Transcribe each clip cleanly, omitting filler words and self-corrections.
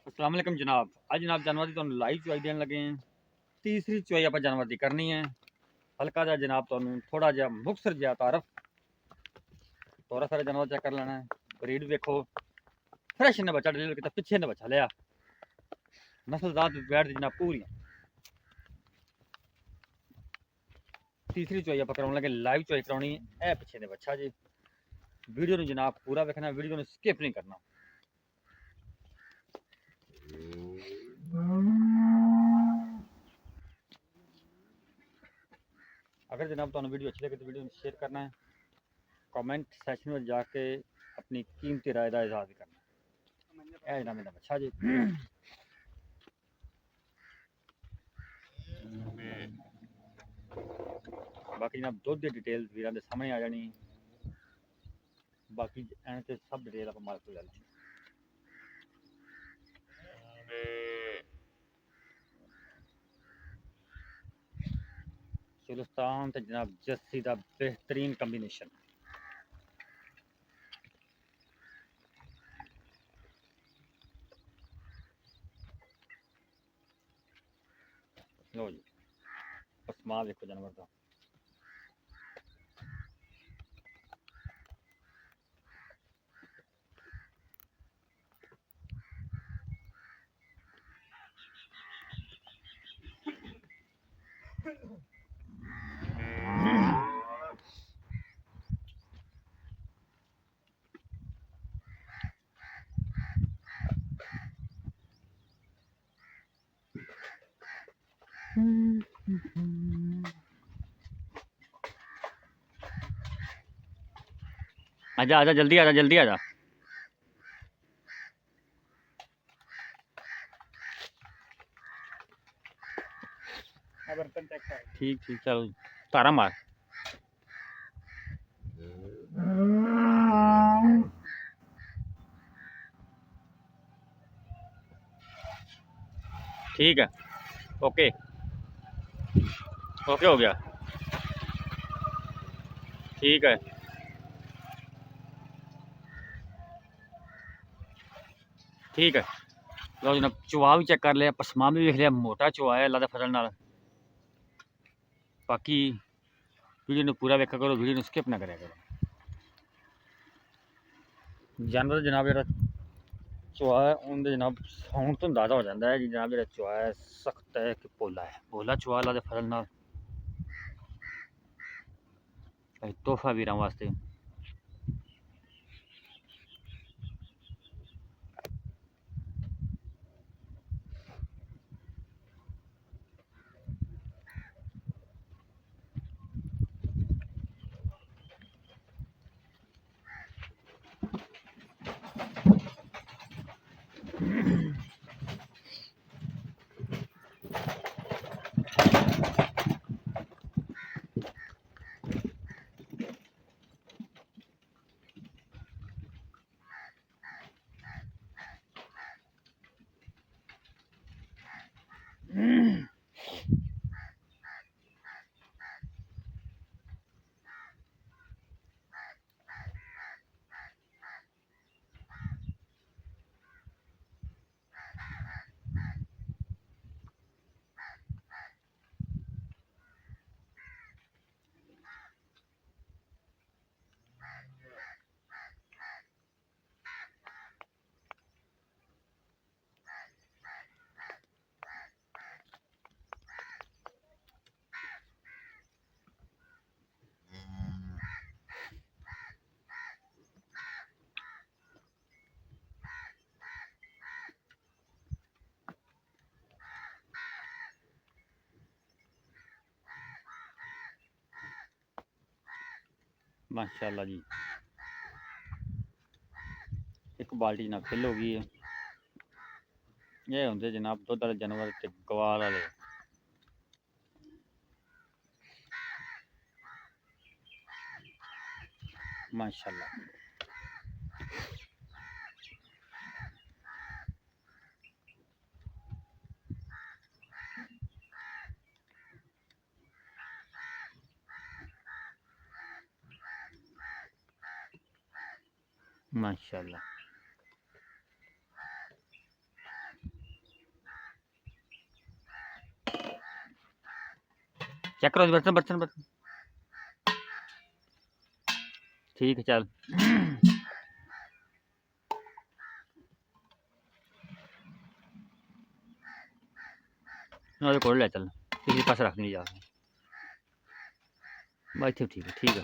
अस्सलाम वालेकुम जनाब। आज जनाब जानवर की तुहानू लाइव चुवाई देन लगे हैं। तीसरी चुवाई आप जानवर की करनी है। हल्का जा जनाब तुहानू थोड़ा जा मुखसर जा तारफ थोड़ा सारा जानवर चेक कर लेना है। ब्रीड देखो, फ्रेश ने बच्चा डिलीवर किया, पिछे ने बच्चा लिया, नस्लजात बैठ दी जनाब पूरी। तीसरी चुवाई आप कराने लगे, लाइव चुवाई करानी है। ए पिछे ने बच्चा जी। वीडियो ने जनाब पूरा देखना, वीडियो ने स्किप नहीं करना। अगर जनाब तुहानू वीडियो अच्छी लगे तो वीडियो शेयर करना है। कमेंट सैक्शन में जाके अपनी कीमती राय का इजहार भी करना है। ए जनाब मेरा बच्चा जी। बाकी जनाब दुध की डिटेल वीर के सामने आ जानी। बाकी एंड ते सब डिटेल आप मालिक को ले लेनी। सुल्तान ते जनाब जस्सी का बेहतरीन कॉम्बिनेशन। लो जी, पसमा देखो जानवर का। आजा आजा जल्दी आजा, जल्दी आजा। ठीक ठीक, चलो तारा मार। ठीक है, ओके ओके हो गया। ठीक है, ठीक है। लो जनाब चुहा भी चेक कर लिया, पसमा भी देख लिया, मोटा चुहा है अल्लाह के फजल नाल। बाकी वीडियो ने पूरा देखा करो, वीडियो ने स्किप ना करा करो। जानवर जनाब जरा चुहा है उनके जनाब साउंड तो अंदाजा हो जाता है जी। जनाब जरा चुहा है सख्त है कि भोला है। भोला चुहा अल्लाह के फजल नाल तोहफा वीर वास्ते। माशाल्लाह जी, एक बाल्टी जनाब फिल हो गई है। ये होंगे जनाब दुध वाले जानवर ते गवाल वाले। माशाल्लाह माशाल्लाह। चेक करो बर्तन बर्तन बर्तन ठीक है चल कोल ले चल किसी पास रख नहीं जा भाई ठीक है ठीक है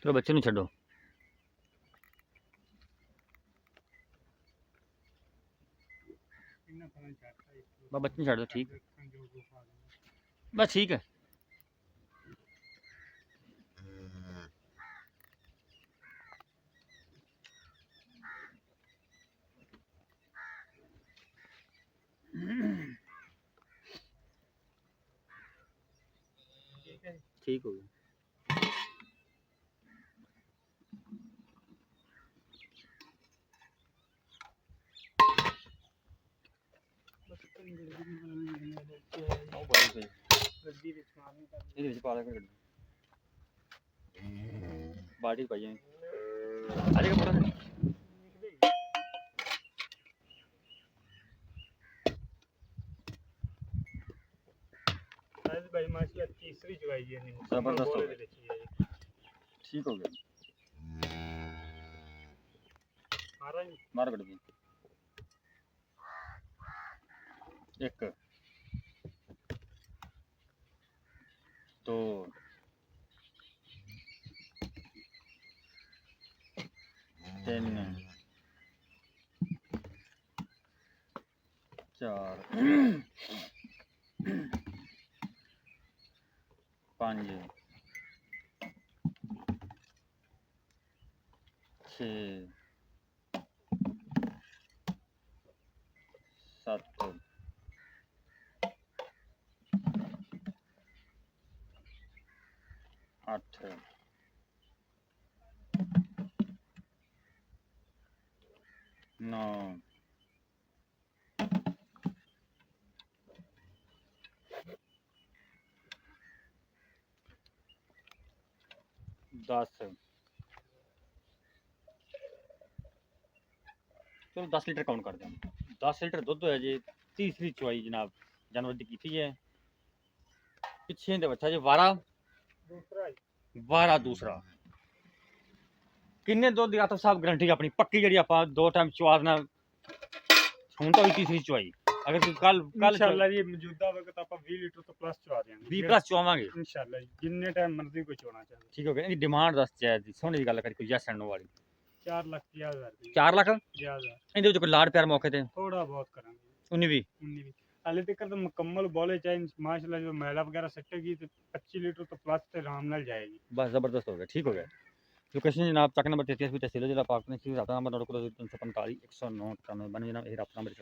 चलो बच्चे नहीं छो बच्चे छड़ दो ठीक बस ठीक है ठीक हो गया बाल्टी पाई आ जाएगा भाई माशाल्लाह तीसरी चुवाई है नहीं जबरदस्त हो गया ठीक हो गया मार कट दी एक दो तीन चार पाँच छः सत्त अठ नौ 10 चलो 10 लीटर काउंट कर दें 10 लीटर दुध है जी तीसरी चुवाई जनाब जानवर की थी है पिछे दे बच्चा जी 12 दूसरा किन्ने दुध आतफ साहब गारंटी अपनी पक्की जी आप दो टाइम चुवा देना हूं तो तीसरी चुवाई अगर कल इंशाल्लाह ये मौजूदा वक्त आप 20 लीटर तो प्लस चुवा देंगे 20 प्लस चुवावांगे इंशाल्लाह जिन्ने टाइम मर्जी को चुवाना चाहे ठीक हो गया इनकी डिमांड दस जायज सोने की गल करी कोई यस नो वाली 4,50,000 4 लाख ज्यादा ਇਹਦੇ ਵਿੱਚ ਕੋਈ ਲਾੜ ਪਿਆਰ ਮੌਕੇ ਤੇ थोड़ा बहुत करांगे 19 भी हाले तक तो मुकम्मल बोले चाहे माशाल्लाह जो मैला वगैरह सटेगी तो 25 लीटर तो प्लस से आराम नाल जाएगी बस जबरदस्त हो गया ठीक हो गया ਲੋਕੇਸ਼ਨ ਜਨਾਬ ਚੱਕ ਨੰਬਰ 33 ਤਹਿਸੀਲ ਜ਼ਿਲ੍ਹਾ ਪਾਕਪੁਰ, ਰਾਬਤਾ ਨੰਬਰ ਨੋਟ ਕਰੋ 345 109 98 92 ਜਨਾਬ, ਇਹ ਰਾਬਤਾ ਨੰਬਰ